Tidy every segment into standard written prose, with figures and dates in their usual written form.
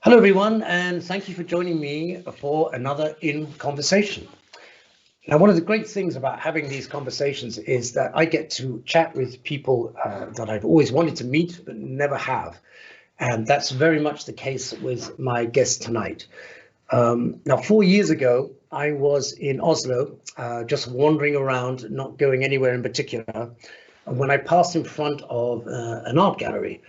Hello, everyone, and thank you for joining me for another In Conversation. Now, one of the great things about having these conversations is that I get to chat with people that I've always wanted to meet but never have. And that's very much the case with my guest tonight. Now, 4 years ago, I was in Oslo, just wandering around, not going anywhere in particular, when I passed in front of an art gallery.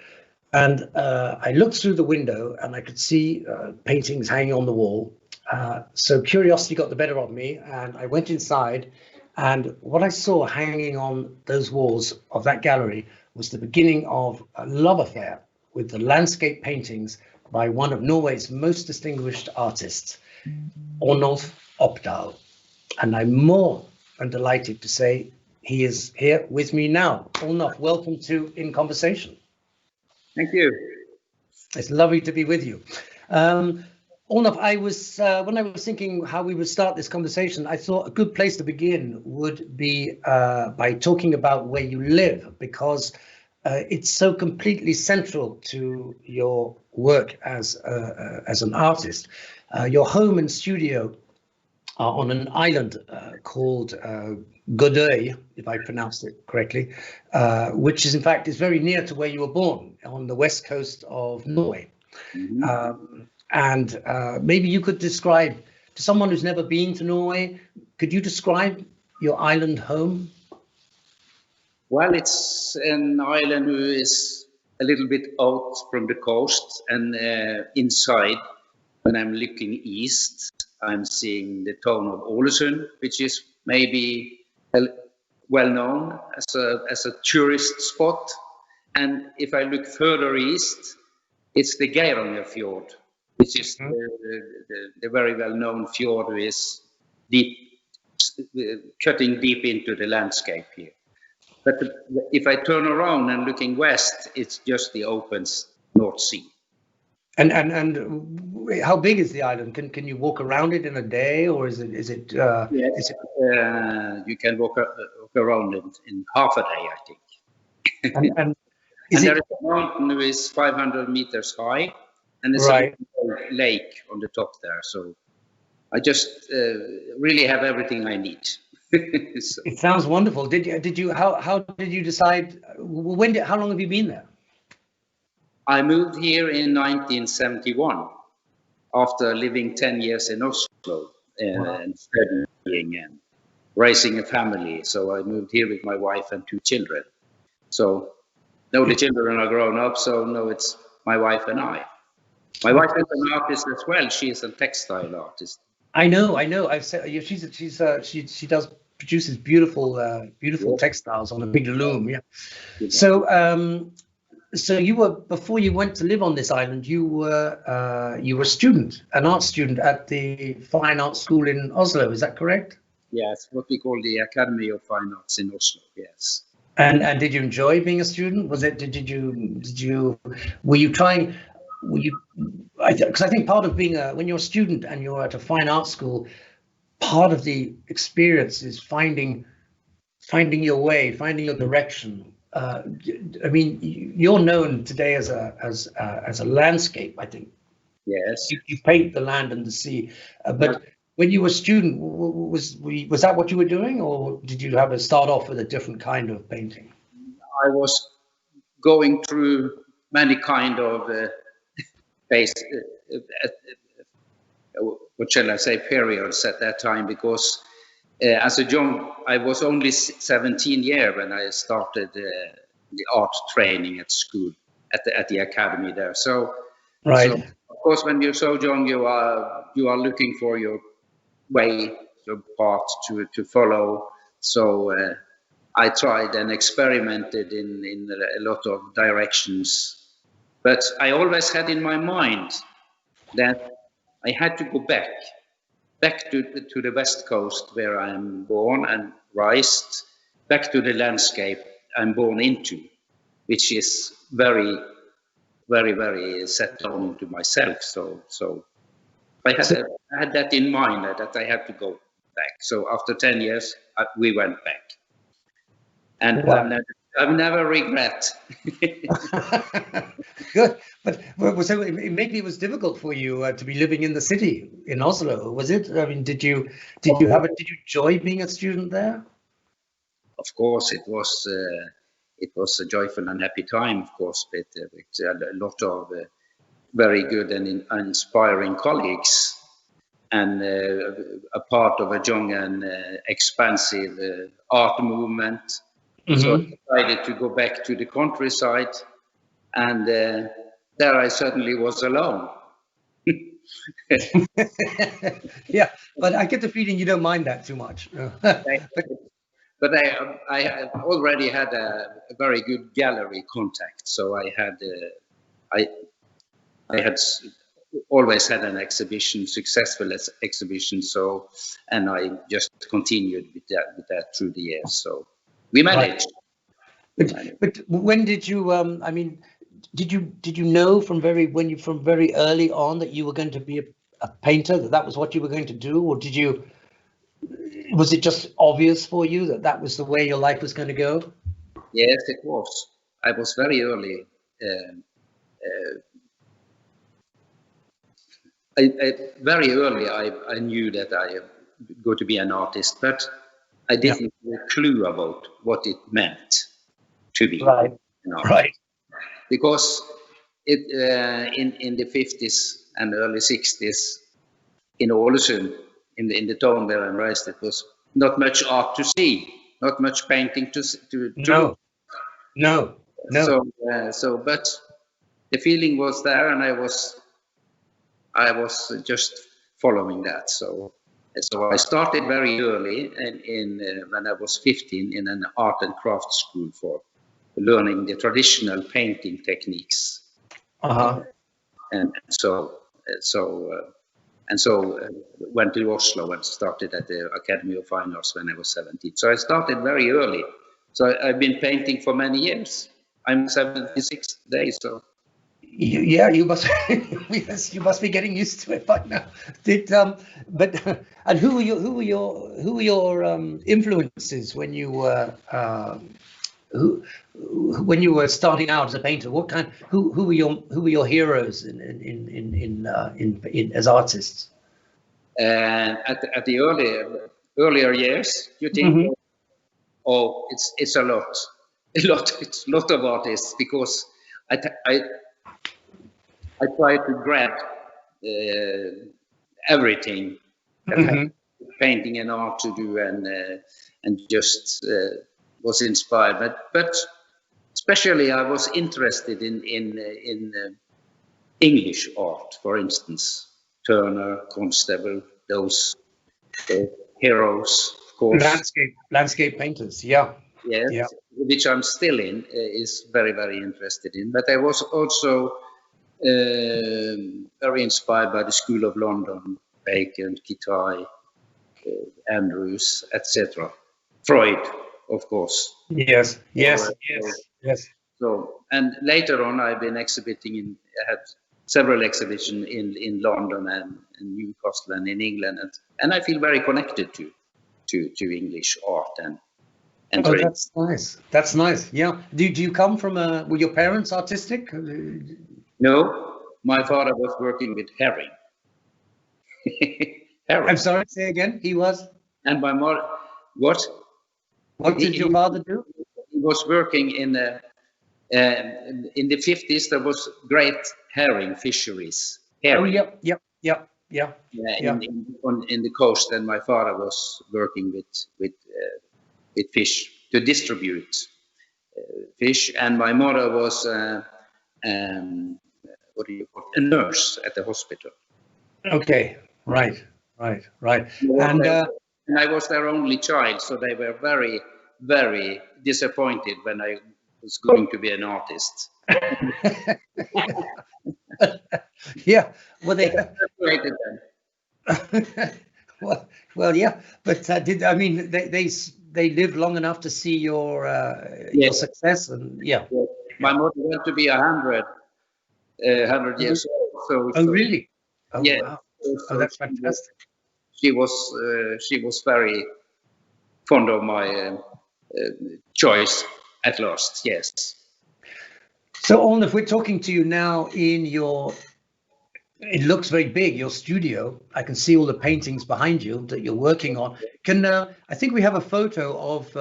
And I looked through the window and I could see paintings hanging on the wall. So curiosity got the better of me and I went inside, and what I saw hanging on those walls of that gallery was the beginning of a love affair with the landscape paintings by one of Norway's most distinguished artists, Ørnulf Opdahl. And I'm more than delighted to say he is here with me now. Ørnulf, welcome to In Conversation. Thank you. It's lovely to be with you. Ørnulf, when I was thinking how we would start this conversation, I thought a good place to begin would be by talking about where you live, because it's so completely central to your work as an artist. Your home and studio are on an island called Godøy, if I pronounced it correctly, which is in fact is very near to where you were born, on the west coast of Norway. Mm-hmm. And maybe you could describe, to someone who's never been to Norway, could you describe your island home? Well, it's an island who is a little bit out from the coast, and inside, when I'm looking east, I'm seeing the town of Ålesund, which is maybe well known as a tourist spot. And if I look further east, it's the Geiranger Fjord, which is the very well known fjord, who is cutting deep into the landscape here. But if I turn around and looking west, it's just the open North Sea. And how big is the island? Can you walk around it in a day, or is it? Yes, you can walk around it in half a day, I think. And there is a mountain who is 500 meters high, and there's a lake on the top there. So I just really have everything I need. So. It sounds wonderful. How did you decide? How long have you been there? I moved here in 1971 after living 10 years in Oslo and studying and raising a family. So I moved here with my wife and 2 children. So now the children are grown up, so now it's my wife and I. My wife is an artist as well. She is a textile artist. I know. I've said she produces beautiful textiles on a big loom. Yeah. So you were, before you went to live on this island, you were a student, an art student at the Fine Arts School in Oslo. Is that correct? Yes, what we call the Academy of Fine Arts in Oslo. Yes. And did you enjoy being a student? Was it? Were you trying? Because I think part of being when you're a student and you're at a fine art school, part of the experience is finding your way, finding your direction. I mean, you're known today as a landscape, I think. Yes. You paint the land and the sea, but when you were a student, was that what you were doing, or did you have to start off with a different kind of painting? I was going through many kind of what shall I say, periods at that time, because as a young, I was only 17 years when I started the art training at school, at the academy there. So, right. So, of course, when you're so young, you are looking for your way, your path to follow. So I tried and experimented in a lot of directions, but I always had in my mind that I had to go back to the west coast where I'm born and raised, back to the landscape I'm born into, which is very, very, very set on into myself. So I had that in mind, that I had to go back. So after 10 years, we went back. And I've never regret. Good, but so maybe it was difficult for you to be living in the city in Oslo, was it? I mean, did you enjoy being a student there? Of course, it was a joyful and happy time, of course, but with a lot of very good and inspiring colleagues, and a part of a young and expansive art movement. Mm-hmm. So I decided to go back to the countryside, and there I certainly was alone. Yeah, but I get the feeling you don't mind that too much. But I already had a very good gallery contact, so I had always had an exhibition, successful exhibition. So, and I just continued with that through the years. So we managed. Right. But when did you? I mean, did you know from very early on that you were going to be a painter? That was what you were going to do, or did you? Was it just obvious for you that was the way your life was going to go? Yes, it was. I was very early. Very early, I knew that I go to be an artist, but I didn't have a clue about what it meant to be right. an artist. Right. Because it in the 50s and early 60s in Ålesund, in the town where I'm raised, it was not much art to see, not much painting to No. So, but the feeling was there, and I was just following that. So I started very early, when I was 15, in an art and craft school for learning the traditional painting techniques. And so went to Oslo and started at the Academy of Fine Arts when I was 17. So I started very early. So I've been painting for many years. I'm 76 today, so. Yeah, you must. Yes, you must be getting used to it by now. And who were your influences when you were when you were starting out as a painter? What kind? Who were your heroes in as artists? At the earlier years, you think, mm-hmm. Oh, it's a lot. It's a lot of artists, because I try to grab everything that mm-hmm. painting and art to do, and just was inspired. But especially I was interested in English art, for instance, Turner, Constable, those heroes, of course. Landscape painters, yeah. Yes, yeah. Which I'm still is very, very interested in. But I was also very inspired by the School of London, Bacon, Kitai, Andrews, etc. Freud, of course. Yes. So, and later on, I've been exhibiting I had several exhibitions in London and Newcastle and in England, and I feel very connected to English art and oh, that's nice. That's nice. Yeah. Do you come from were your parents artistic? No, my father was working with herring. I'm sorry, say again. He was. And my mother, what? What did your father do? He was working in the 50s. There was great herring fisheries. Herring. Oh, yep. In the coast, and my father was working with fish to distribute fish, and my mother was what do you call it? A nurse at the hospital. Okay, right. And I was their only child, so they were very, very disappointed when I was going to be an artist. Yeah, well, they separated them. well, yeah, but they lived long enough to see your success, and yeah. My mother went to be 100 years old. So really? Oh, yeah. Wow. So that's fantastic. She was very fond of my choice at last, yes. So, Ørnulf, we're talking to you now in your, it looks very big, your studio. I can see all the paintings behind you that you're working on. I think we have a photo of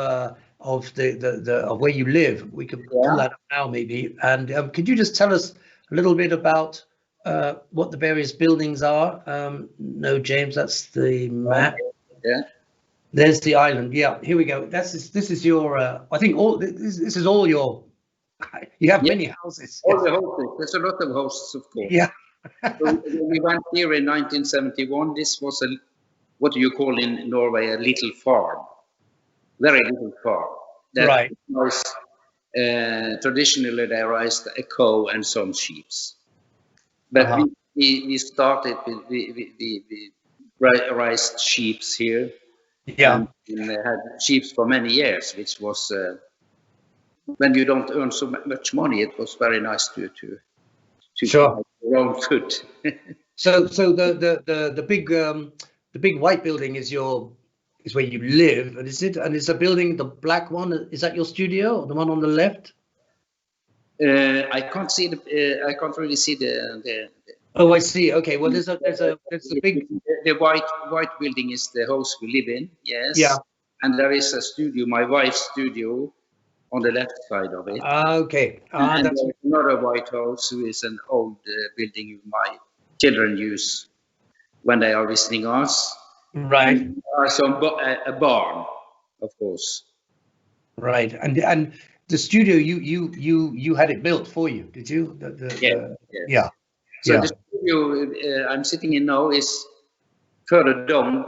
of where you live. We could pull that up now maybe. And could you just tell us a little bit about what the various buildings are? No, James, that's the map. Yeah. There's the island. Yeah, here we go. This is your. I think this is all your. You have many houses. All the houses. There's a lot of houses, of course. Yeah. So when we went here in 1971. This was what do you call in Norway, a little farm. Very little farm. That was, traditionally they raised a cow and some sheep. But we started with we raised sheep here. Yeah. And they had sheep for many years, which was when you don't earn so much money, it was very nice to sure. Have your own food. So the big white building is where you live, and is the building, the black one, is that your studio, or the one on the left? I can't see I can't really see the. Oh, I see. Okay. Well, there's a big. The white building is the house we live in. Yes. Yeah. And there is a studio, my wife's studio, on the left side of it. Okay. And That's there's another white house, who is an old building my children use when they are visiting us. right. And also a barn, of course. Right. And the studio, you had it built for you, did you? Yeah. So the studio I'm sitting in now is further down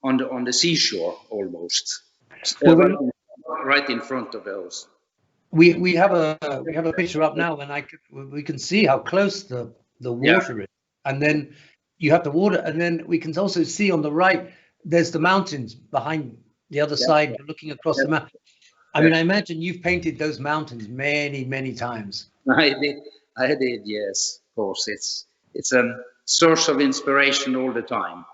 on the seashore, almost. Right in front of the house. We have a picture up now, and we can see how close the water is, and then you have the water, and then we can also see on the right there's the mountains behind the other side. You're looking across the mountain. I mean, I imagine you've painted those mountains many times. I did, yes, of course. It's a source of inspiration all the time.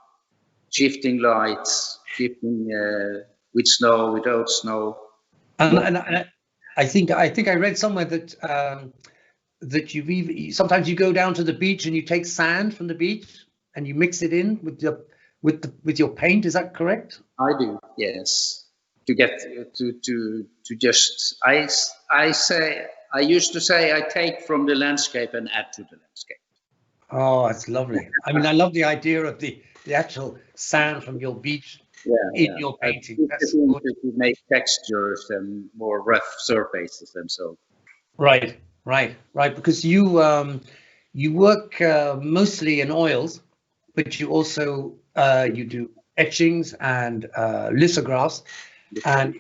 Shifting lights, shifting with snow, without snow. And I think I read somewhere that that sometimes you go down to the beach and you take sand from the beach and you mix it in with your paint. Is that correct? I do, yes. To get to just I used to say I take from the landscape and add to the landscape. Oh, that's lovely. I mean, I love the idea of the actual sand from your beach in your painting. That's to make textures and more rough surfaces and so. Right. Because you work mostly in oils, but you also you do etchings and lithographs, and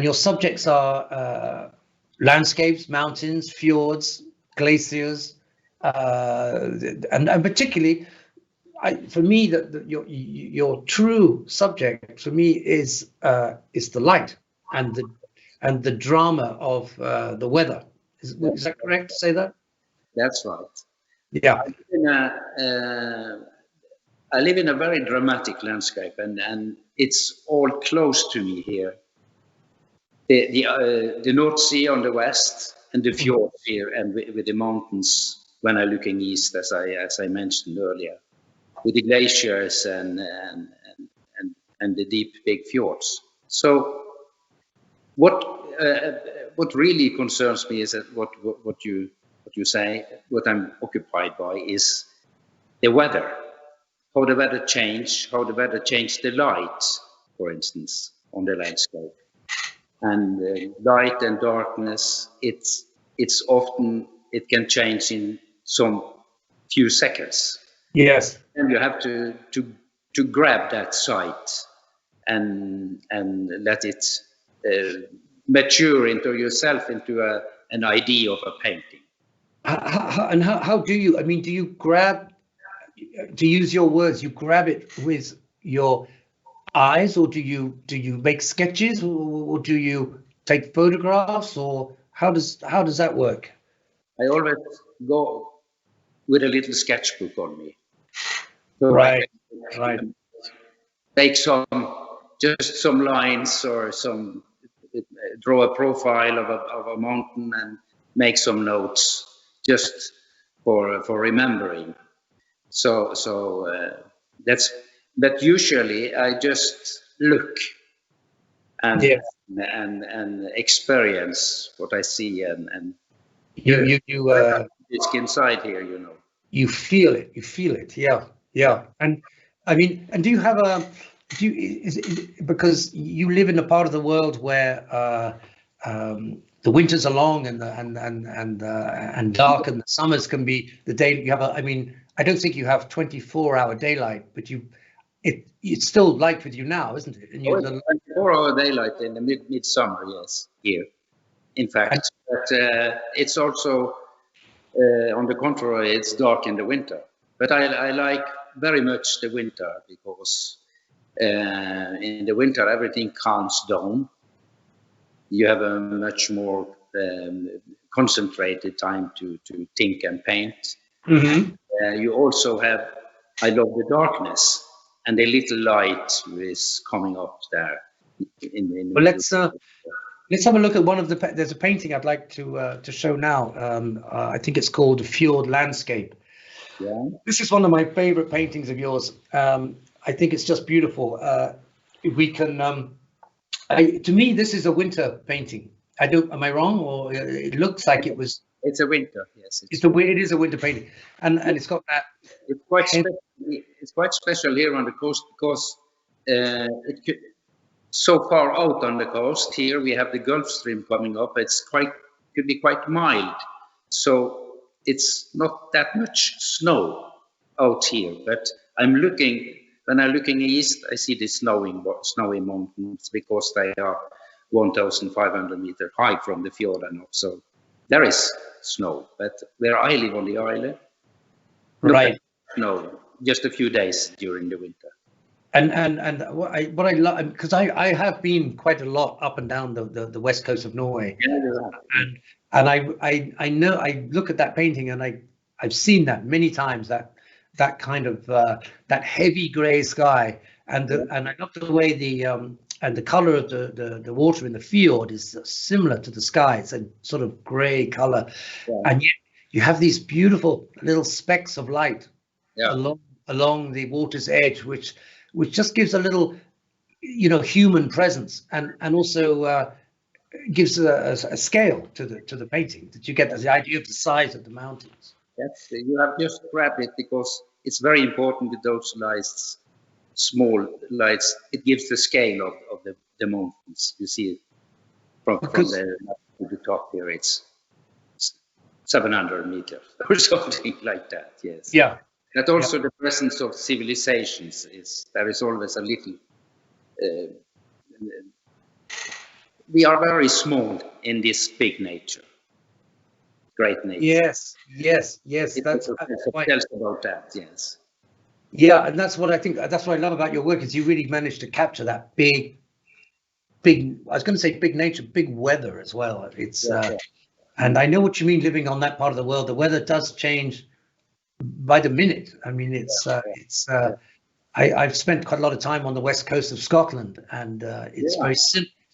your subjects are landscapes, mountains, fjords, glaciers, and particularly, for me, your true subject for me is the light and the drama of the weather. Is that correct to say that? That's right. Yeah. I live in a very dramatic landscape, and it's all close to me here. The North Sea on the west, and the fjords here, and with the mountains when I'm looking east, as I mentioned earlier, with the glaciers and the deep big fjords. So what really concerns me is that what you say, what I'm occupied by is the weather, how the weather changed the light, for instance, on the landscape, and light and darkness. It's often, it can change in some few seconds. Yes. And you have to grab that sight and let it mature into yourself, into an idea of a painting. How do you? I mean, do you grab? To use your words, you grab it with your eyes, or do you make sketches, or do you take photographs, or how does that work? I always go with a little sketchbook on me. So right. Take just some lines or some draw a profile of a mountain and make some notes just for remembering. So but usually I just look and experience what I see and it's inside here, you know. You feel it. Yeah. And I mean, and do you have because you live in a part of the world where the winters are long and dark, and the summers can be the day you have I mean, I don't think you have 24-hour daylight, but it's still light with you now, isn't it? And 24-hour daylight in the midsummer, yes, here. In fact, but it's also on the contrary, it's dark in the winter. But I like very much the winter because in the winter everything calms down. You have a much more concentrated time to think and paint. You also have, I love the darkness and the little light is coming up there. Well, let's have a look at one of there's a painting I'd like to show now. I think it's called Fjord Landscape. Yeah. This is one of my favorite paintings of yours. I think it's just beautiful. We can, to me, this is a winter painting. Am I wrong? Or it looks like it was. It's a winter, yes. It is a winter painting, and it's got that. It's quite special here on the coast because so far out on the coast here we have the Gulf Stream coming up. Could be quite mild, so it's not that much snow out here. But when I'm looking east, I see the snowy mountains because they are 1,500 meters high from the fjord and up. So there is snow, but where I live on the island, right, snow just a few days during the winter. And what I love, because I have been quite a lot up and down the west coast of Norway, and I know, I look at that painting and I've seen that many times, that kind of that heavy grey sky, and I love the way the color of the water in the fjord is similar to the sky. It's a sort of grey color, and yet you have these beautiful little specks of light along the water's edge, which just gives a little, human presence, and also gives a scale to the painting, that you get the idea of the size of the mountains. You have just grabbed it because it's very important with those lights, small lights. It gives the scale of the mountains. You see it from the to the top here. It's 700 meters or something like that. Yes. Yeah. But also the presence of civilizations there is always a little. We are very small in this big nature, great nature. Yes. That's tells about that. Yes. Yeah, and that's what I think. That's what I love about your work, is you really managed to capture that big. I was going to say big nature, big weather as well. It's and I know what you mean. Living on that part of the world, the weather does change by the minute. I mean, I've spent quite a lot of time on the west coast of Scotland, and it's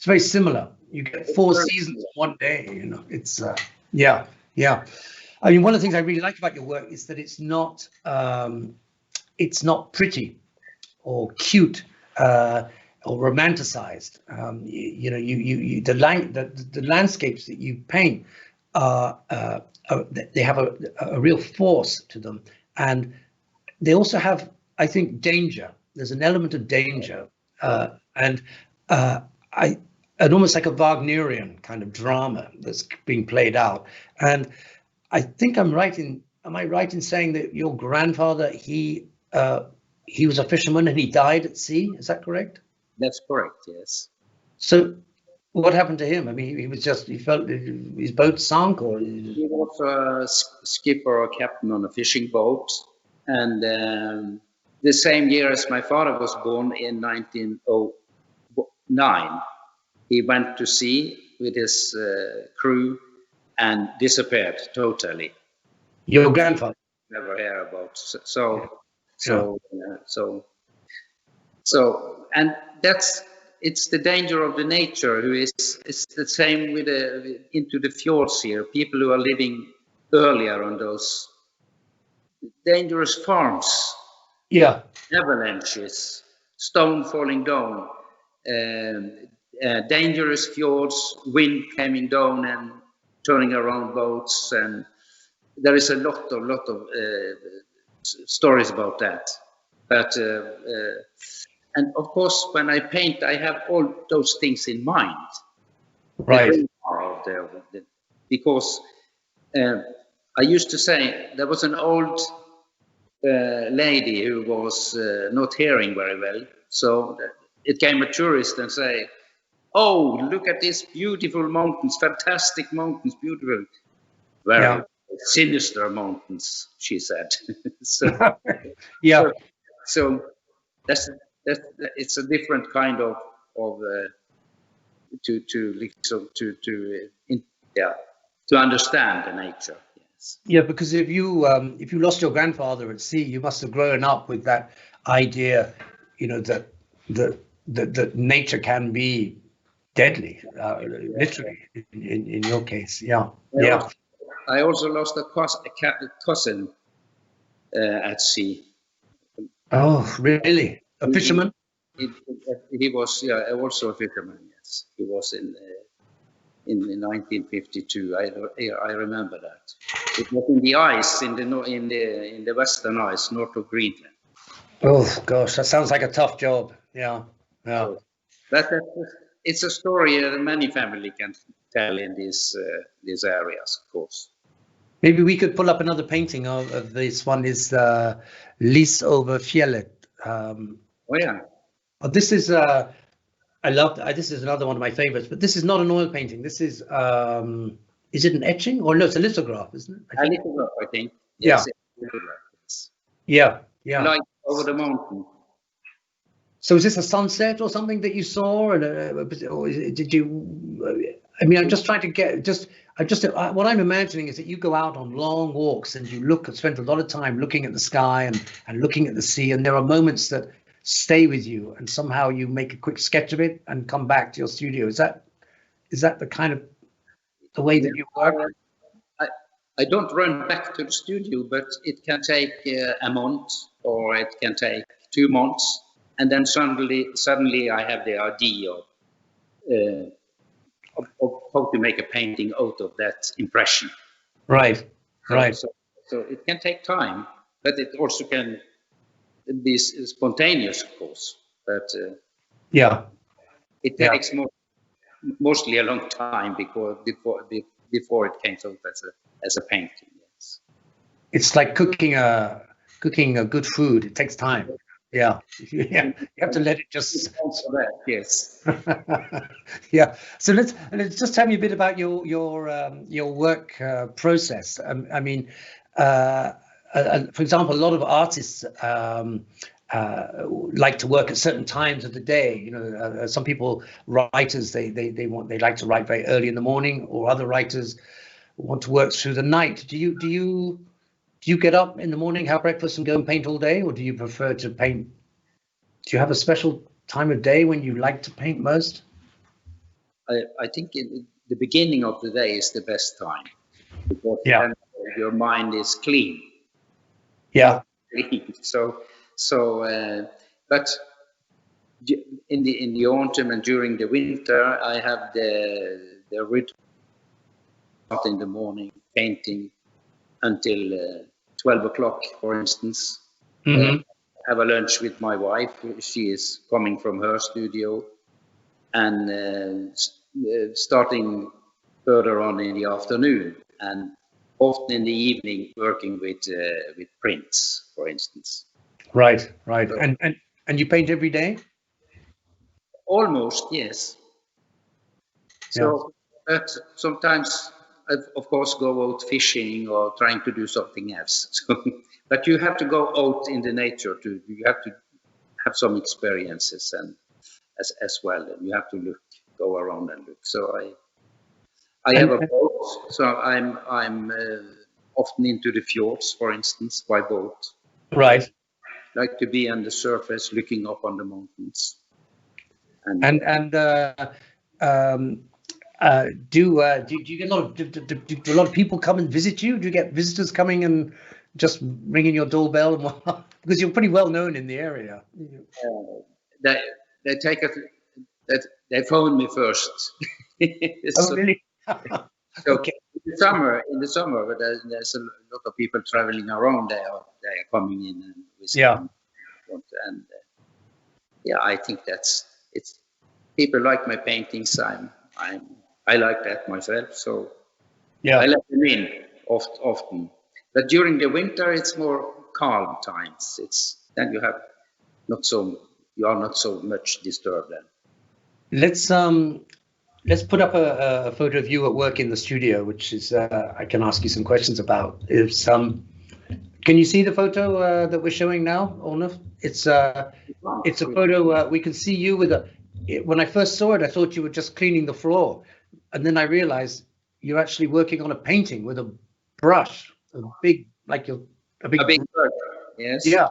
very similar. You get 4 seasons one day. It's I mean, one of the things I really like about your work is that it's not pretty or cute or romanticized. The landscapes that you paint they have a real force to them, and they also have, I think, danger. There's an element of danger, and almost like a Wagnerian kind of drama that's being played out. And I think am I right in saying that your grandfather, he was a fisherman and he died at sea? Is that correct? That's correct, yes. So what happened to him? I mean, he felt his boat sunk, or he was a skipper or captain on a fishing boat, and the same year as my father was born, in 1909, he went to sea with his crew and disappeared totally. Your grandfather? Never hear about. And it's the danger of the nature who is the same with into the fjords here. People who are living earlier on those dangerous farms. Yeah. Avalanches, stone falling down, dangerous fjords, wind coming down and turning around boats, and there is a lot of stories about that. But and of course, when I paint, I have all those things in mind. Right. Because I used to say there was an old lady who was not hearing very well. So it came a tourist and say, "Oh, look at these beautiful mountains, fantastic mountains, beautiful." Very sinister mountains, she said. So, yeah. So that's it's a different kind of to understand the nature. Yes. Yeah, because if you lost your grandfather at sea, you must have grown up with that idea, you know, that nature can be deadly, literally. In your case, yeah. I also lost a cousin at sea. Oh, really? A fisherman? He was also a fisherman. Yes, he was in 1952. I remember that. It was in the ice in the western ice north of Greenland. Oh gosh, that sounds like a tough job. Yeah. But it's a story that many family can tell in these areas, of course. Maybe we could pull up another painting of this one. Is Lisover Fearlet. Oh yeah. Oh, this is I love. This is another one of my favorites, but this is not an oil painting. This is it an etching or no? It's a lithograph, isn't it? A lithograph, I think. Yes, yeah. Like over the mountain. So is this a sunset or something that you saw, or did you? I mean, I'm just trying to get what I'm imagining is that you go out on long walks and you spend a lot of time looking at the sky and looking at the sea, and there are moments that stay with you, and somehow you make a quick sketch of it and come back to your studio. Is that the kind of the way that you work? I don't run back to the studio, but it can take a month, or it can take 2 months, and then suddenly I have the idea of how to make a painting out of that impression. Right. So it can take time, but it also can be spontaneous, of course. But it takes mostly a long time before it came out as a painting. Yes. It's like cooking a good food. It takes time. Yeah. You have to let it just. Yes. Yeah. So let's just tell me a bit about your work process. I mean, for example, a lot of artists like to work at certain times of the day. You know, some people, writers, they like to write very early in the morning, or other writers want to work through the night. Do you get up in the morning, have breakfast, and go and paint all day, or do you prefer to paint? Do you have a special time of day when you like to paint most? I think the beginning of the day is the best time, because then your mind is clean. Yeah. But in the autumn and during the winter, I have the rhythm out in the morning, painting until 12 o'clock, for instance. Have a lunch with my wife. She is coming from her studio, and starting further on in the afternoon, and often in the evening working with prints, for instance. Right. And you paint every day? Almost, yes. So, but sometimes I, of course, go out fishing or trying to do something else. So, but you have to go out in the nature too. You have to have some experiences and as well, and you have to go around and look. So I have a boat, so I'm often into the fjords, for instance, by boat. Right. Like to be on the surface, looking up on the mountains. Do you get a lot of do a lot of people come and visit you? Do you get visitors coming and just ringing your doorbell and whatnot? Because you're pretty well known in the area. They take it. They phone me first. Oh, really? So okay. In the summer, but there's a lot of people traveling around. They are coming in and visiting. Yeah. And yeah, I think it's people like my paintings. I like that myself. So yeah, I let them in often. But during the winter, it's more calm times. Then you are not so much disturbed then. Let's put up a photo of you at work in the studio, which is I can ask you some questions about. Can you see the photo that we're showing now, Ørnulf? It's a photo. We can see you with when I first saw it, I thought you were just cleaning the floor, and then I realized you're actually working on a painting with a brush, a big brush. Yes. Yeah.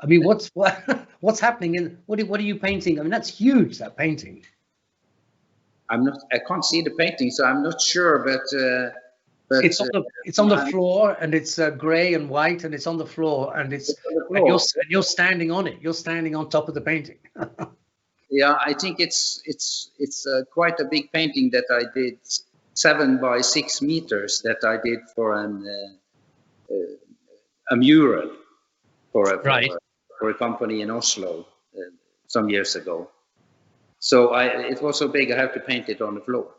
I mean, what's happening? What are you painting? I mean, that's huge, that painting. I can't see the painting, so I'm not sure, but it's on the floor, and it's gray and white, and it's on the floor, and you're standing on it. You're standing on top of the painting. Yeah, I think it's quite a big painting that I did, 7 by 6 meters, that I did for a mural for a company in Oslo some years ago. So it was so big I have to paint it on the floor,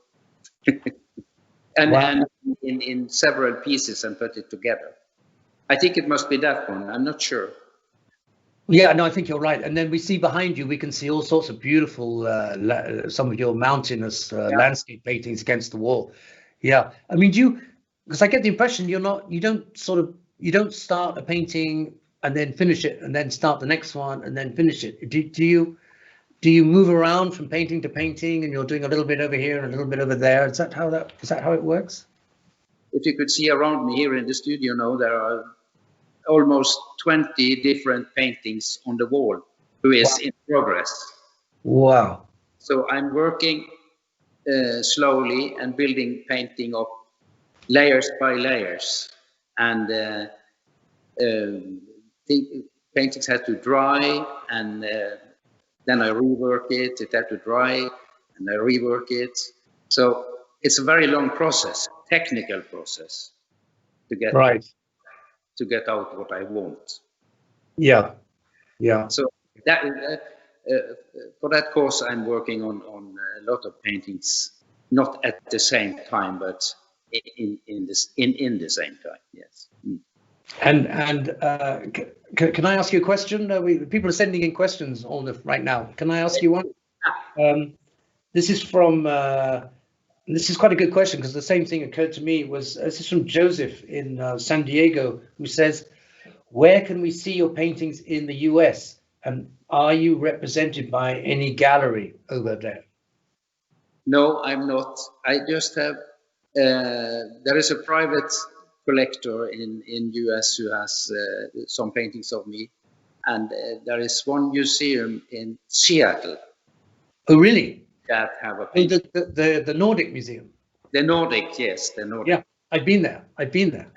and in several pieces and put it together. I think it must be that one. I'm not sure. Yeah, no, I think you're right. And then we see behind you, we can see all sorts of beautiful, some of your mountainous landscape paintings against the wall. Yeah, I mean, because I get the impression you don't start a painting and then finish it and then start the next one and then finish it. Do you move around from painting to painting, and you're doing a little bit over here and a little bit over there? Is that how it works? If you could see around me here in the studio now, there are almost 20 different paintings on the wall, in progress. Wow. So I'm working slowly and building painting up layers by layers, and paintings have to dry, and then I rework it. It had to dry, and I rework it. So it's a very long process, technical process, to get out what I want. Yeah. So that for that course, I'm working on a lot of paintings, not at the same time, but in the same time. Yes. Mm. And can I ask you a question? People are sending in questions on right now. Can I ask you one? This is from. This is quite a good question, because the same thing occurred to me. This is from Joseph in San Diego, who says, "Where can we see your paintings in the US? And are you represented by any gallery over there?" No, I'm not. I just have. There is a private collector in US who has some paintings of me, and there is one museum in Seattle. Oh, really? That have a painting. The Nordic Museum. The Nordic, yes, the Nordic. Yeah, I've been there. Been there.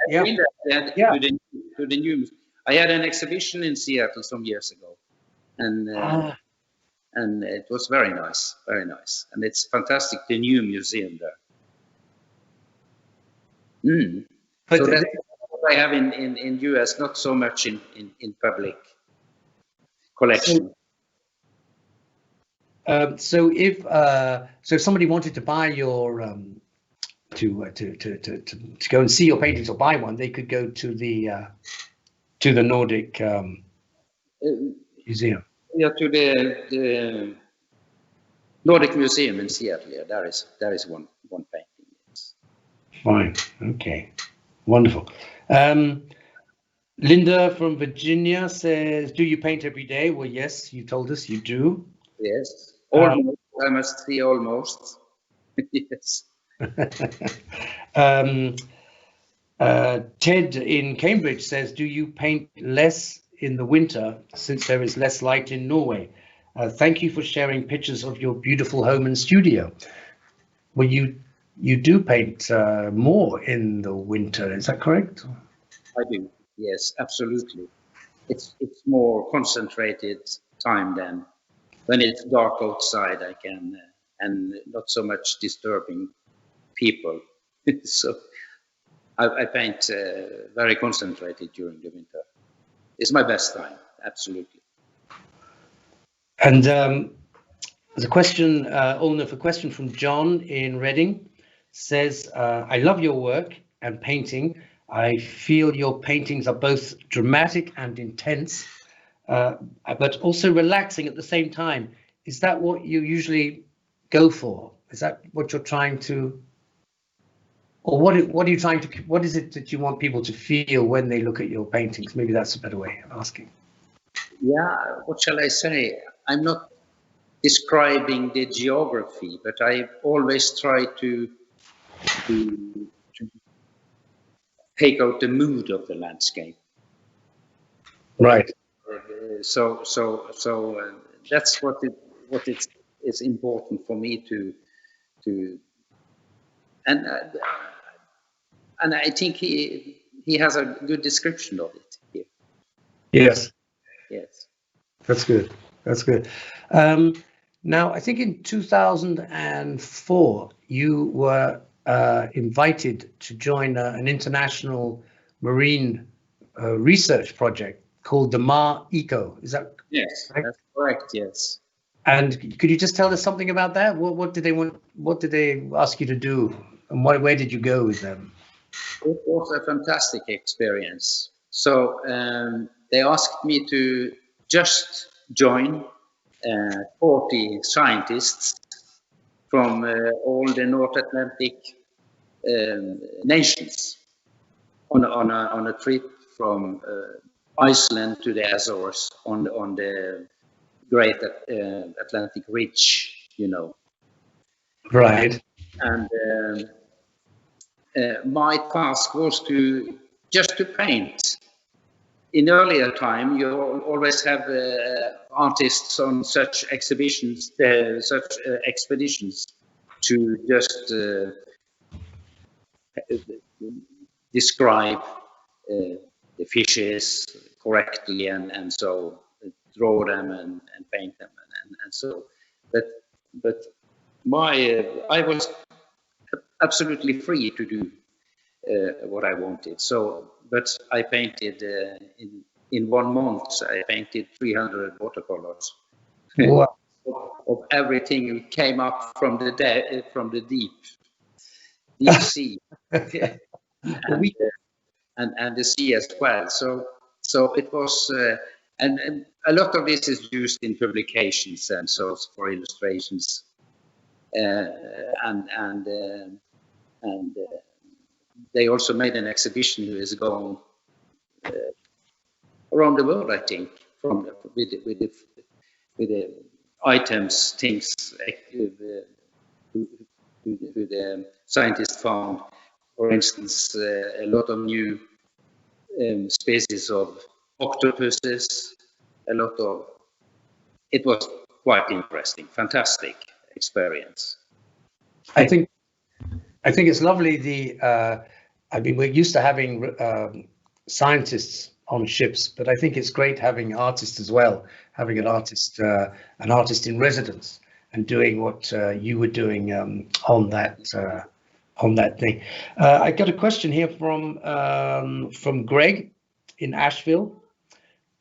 To the new. I had an exhibition in Seattle some years ago, and it was very nice, and it's fantastic. The new museum there. Mm. So that's what I have in US, not so much in public collection. So if somebody wanted to buy your to go and see your paintings or buy one, they could go to the Nordic Museum. Yeah, to the Nordic Museum in Seattle. Yeah, there is one painting. Yes. Fine. Okay. Wonderful. Linda from Virginia says, "Do you paint every day?" Well, yes, you told us you do. Yes. Almost. I must say almost. Yes. Ted in Cambridge says, "Do you paint less in the winter since there is less light in Norway?" Thank you for sharing pictures of your beautiful home and studio. Well, you do paint more in the winter, is that correct? I do. Yes, absolutely. It's more concentrated time than when it's dark outside. I can and not so much disturbing people. So I paint very concentrated during the winter. It's my best time, absolutely. And there's a question, Ørnulf, a question from John in Reading says, I love your work and painting. I feel your paintings are both dramatic and intense, but also relaxing at the same time. Is that what you usually go for? Is that what you're trying to, or what are you trying to, what is it that you want people to feel when they look at your paintings? Maybe that's a better way of asking. Yeah, what shall I say? I'm not describing the geography, but I always try to take out the mood of the landscape. Right. So that's what it's important for me to and I think he has a good description of it here. Yes. Yes. That's good. That's good. Now, I think in 2004, you were invited to join an international marine research project called the Mar Eco. Is that Yes, correct? that's correct. Yes. And could you just tell us something about that? What did they want? What did they ask you to do? And where did you go with them? It was a fantastic experience. So they asked me to just join 40 scientists from all the North Atlantic nations on a trip from Iceland to the Azores on the Great Atlantic Ridge, you know. Right. And my task was just to paint. In earlier time, you always have artists on such exhibitions, such expeditions, to just describe the fishes correctly and so draw them and paint them and so. But I was absolutely free to do what I wanted. So, but I painted in 1 month. I painted 300 watercolors. Wow. Of everything came up from the deep sea, and the sea as well. So it was, and a lot of this is used in publications and so for illustrations, and they also made an exhibition who is going around the world, I think, with the items, things who the scientists found. For instance, a lot of new species of octopuses. It was quite interesting, fantastic experience. I think it's lovely. I mean, we're used to having scientists on ships, but I think it's great having artists as well, having an artist in residence and doing what you were doing on that thing. I got a question here from Greg in Asheville.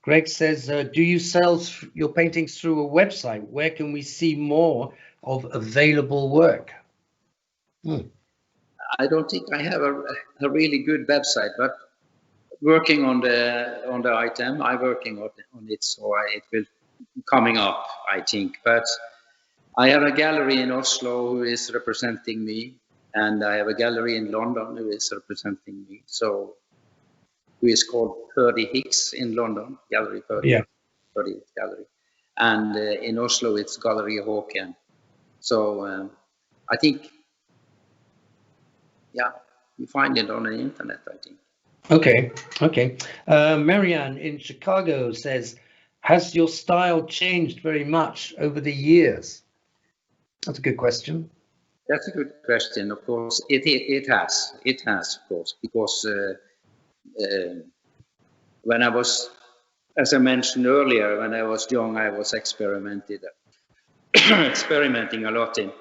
Greg says, do you sell your paintings through a website? Where can we see more of available work? I don't think I have a really good website, but working on the item, I'm working on it, so it will coming up, I think. But I have a gallery in Oslo who is representing me, and I have a gallery in London who is representing me. So who is called Purdy Hicks in London, Gallery Purdy. Yeah. Purdy Gallery, and in Oslo it's Gallery Håken. So I think. Yeah, you find it on the internet, I think. Okay. Marianne in Chicago says, Has your style changed very much over the years? That's a good question. That's a good question. Of course, it has. It has, of course, because when I was, as I mentioned earlier, when I was young, I was experimenting a lot in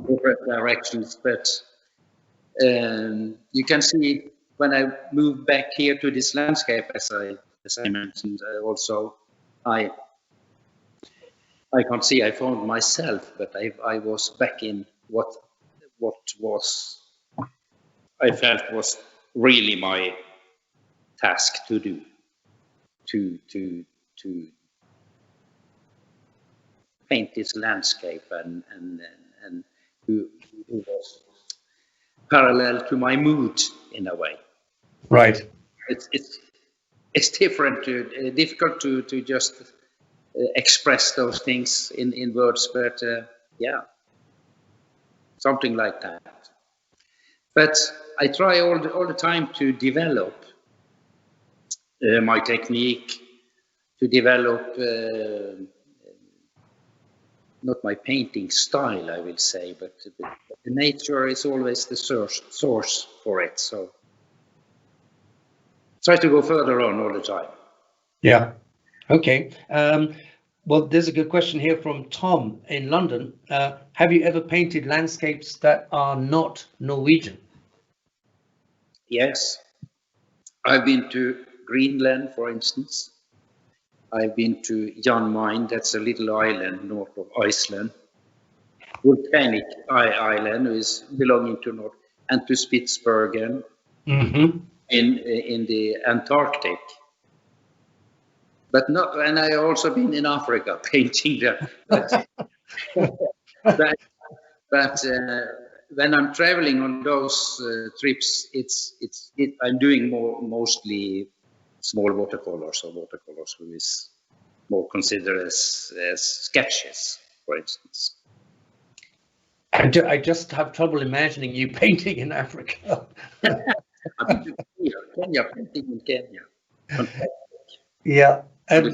different directions. But you can see when I moved back here to this landscape, as I mentioned, also I can't see I found myself, but I was back in what was I felt was really my task to do, to paint this landscape and who was parallel to my mood in a way. Right. It's difficult to just express those things in words, but yeah, something like that. But I try all the time to develop my technique, to develop not my painting style, I will say, but the nature is always the source for it. So try to go further on all the time. Yeah. Okay. Well, there's a good question here from Tom in London. Have you ever painted landscapes that are not Norwegian? Yes. I've been to Greenland, for instance. I've been to Jan Mayen, that's a little island north of Iceland. Volcanic island is belonging to North, and to Spitsbergen in the Antarctic. But not, and I also been in Africa painting there. But when I'm traveling on those trips, I'm doing mostly small watercolors, or watercolors who is more considered as sketches, for instance. I just have trouble imagining you painting in Africa. I've been to Kenya, painting in Kenya. Yeah, and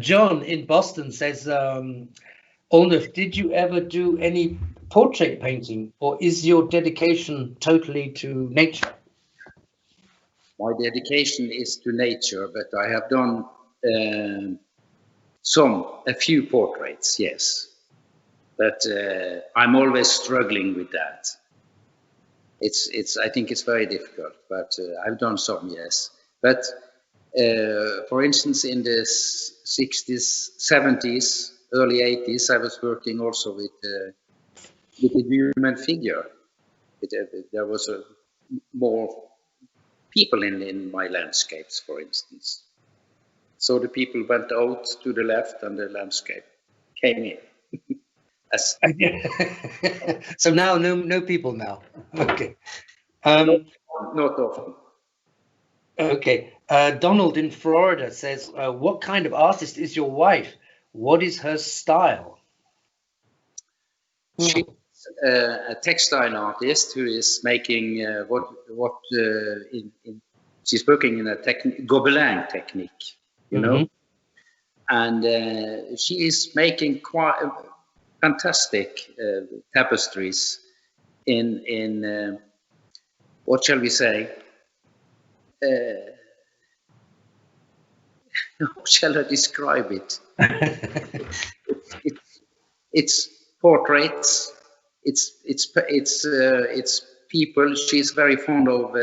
John in Boston says, Ørnulf, did you ever do any portrait painting, or is your dedication totally to nature? My dedication is to nature, but I have done a few portraits, yes. But I'm always struggling with that. I think it's very difficult, but I've done some, yes. But for instance, in the 60s, 70s, early 80s, I was working also with a human figure. There was more people in my landscapes, for instance. So the people went out to the left and the landscape came in. So now no people now. Okay. Not often. Okay. Donald in Florida says, what kind of artist is your wife? What is her style? She's a textile artist who is making she's working in a Gobelin technique, you know, and she is making quite fantastic tapestries in what shall we say? How shall I describe it? It's portraits. It's people. She's very fond of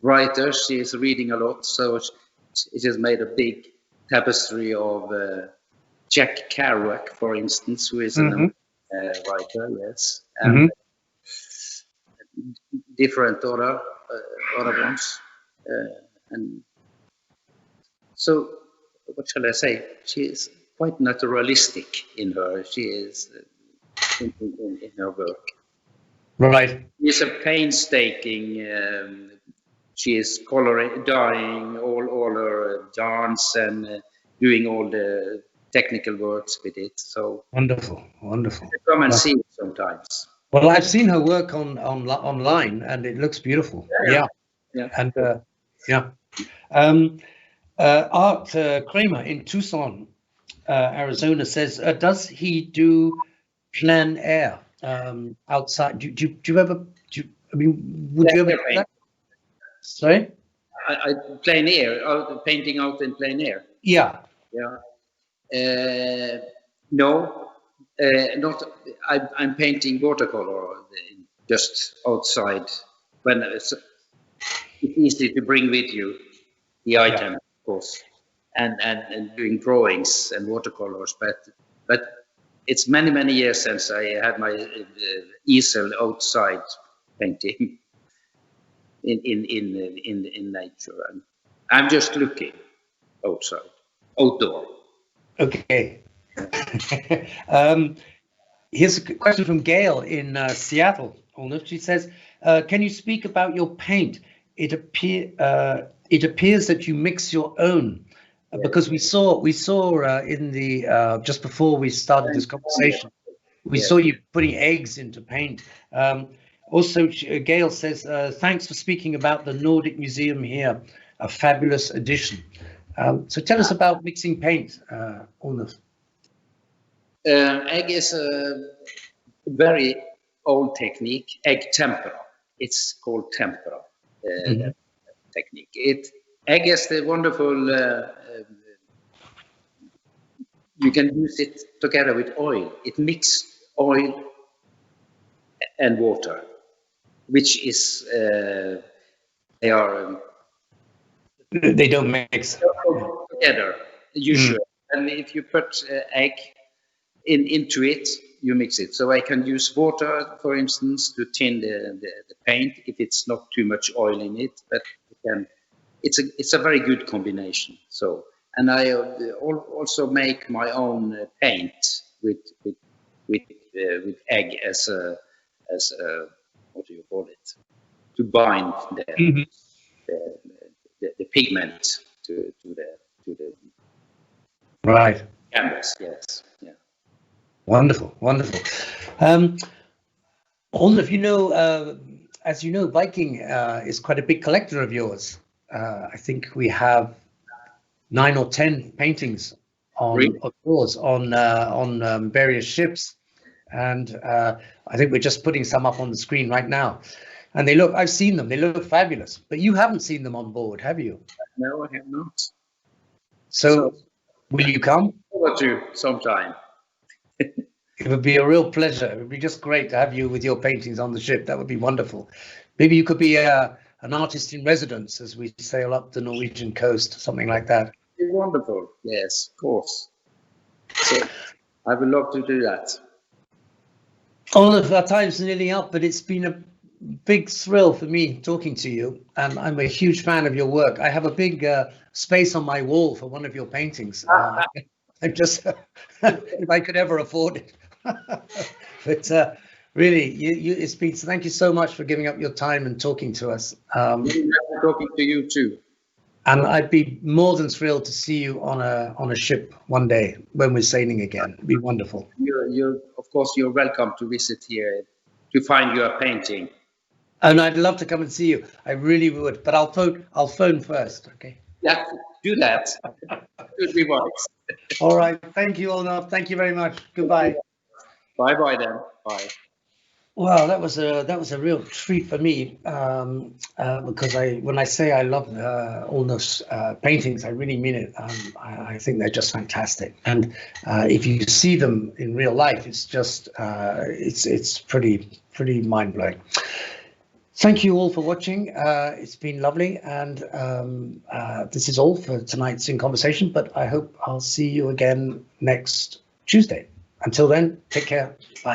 writers. She is reading a lot, so she has made a big tapestry of Jack Kerouac, for instance, who is a writer. Yes, and different other ones, and so what shall I say? She is quite naturalistic in her. She is in her work. Right. She's a painstaking. She is dyeing all her yarns and doing all the technical works with it. So wonderful. Come and see it sometimes. Well, I've seen her work online, and it looks beautiful. Yeah. And yeah. Art Kramer in Tucson, Arizona says, does he do plein air outside? Do you ever? Would you ever do that? Sorry? Plein air, painting out in plein air. Yeah. Yeah. No, not. I'm painting watercolor just outside. When it's easy to bring with you the item, of course, and doing drawings and watercolors. But it's many years since I had my easel outside painting in nature. And I'm just looking outside, outdoor. Okay. Here's a question from Gail in Seattle. She says, can you speak about your paint? It appears that you mix your own, because we saw in the just before we started this conversation, we saw you putting eggs into paint. Also, Gail says, thanks for speaking about the Nordic Museum here, a fabulous addition. So tell us about mixing paint, Ørnulf. Egg is a very old technique, egg tempera. It's called tempera technique. Egg is the wonderful, you can use it together with oil. It mixes oil and water, which is, they don't mix together usually. And if you put egg into it, you mix it. So I can use water, for instance, to thin the paint if it's not too much oil in it. But it's a very good combination. So, and I also make my own paint with egg as a what do you call it, to bind the pigment to the right canvas. Yes. Yeah. Wonderful. Ørnulf, as you know, Viking is quite a big collector of yours. I think we have 9 or 10 paintings of yours on various ships, and I think we're just putting some up on the screen right now. And I've seen them. They look fabulous. But you haven't seen them on board, have you? No, I have not. So will you come? Over to sometime. It would be a real pleasure. It would be just great to have you with your paintings on the ship. That would be wonderful. Maybe you could be an artist in residence as we sail up the Norwegian coast, something like that. It'd be wonderful. Yes, of course. So I would love to do that. Ørnulf, our time's nearly up, but it's been a big thrill for me talking to you, and I'm a huge fan of your work. I have a big space on my wall for one of your paintings. I'm just, if I could ever afford it. But really, it's been. Thank you so much for giving up your time and talking to us. Talking to you too. And I'd be more than thrilled to see you on a ship one day when we're sailing again. It'd be wonderful. Of course, you're welcome to visit here to find your painting. And I'd love to come and see you. I really would, but I'll phone first. Okay. Yeah, do that. Good remarks. All right. Thank you, Ørnulf. Thank you very much. Goodbye. Bye then. Bye. Well, that was a real treat for me, because when I say I love Ørnulf's paintings, I really mean it. I think they're just fantastic, and if you see them in real life, it's just it's pretty mind blowing. Thank you all for watching. It's been lovely, and this is all for tonight's In Conversation. But I hope I'll see you again next Tuesday. Until then, take care. Bye.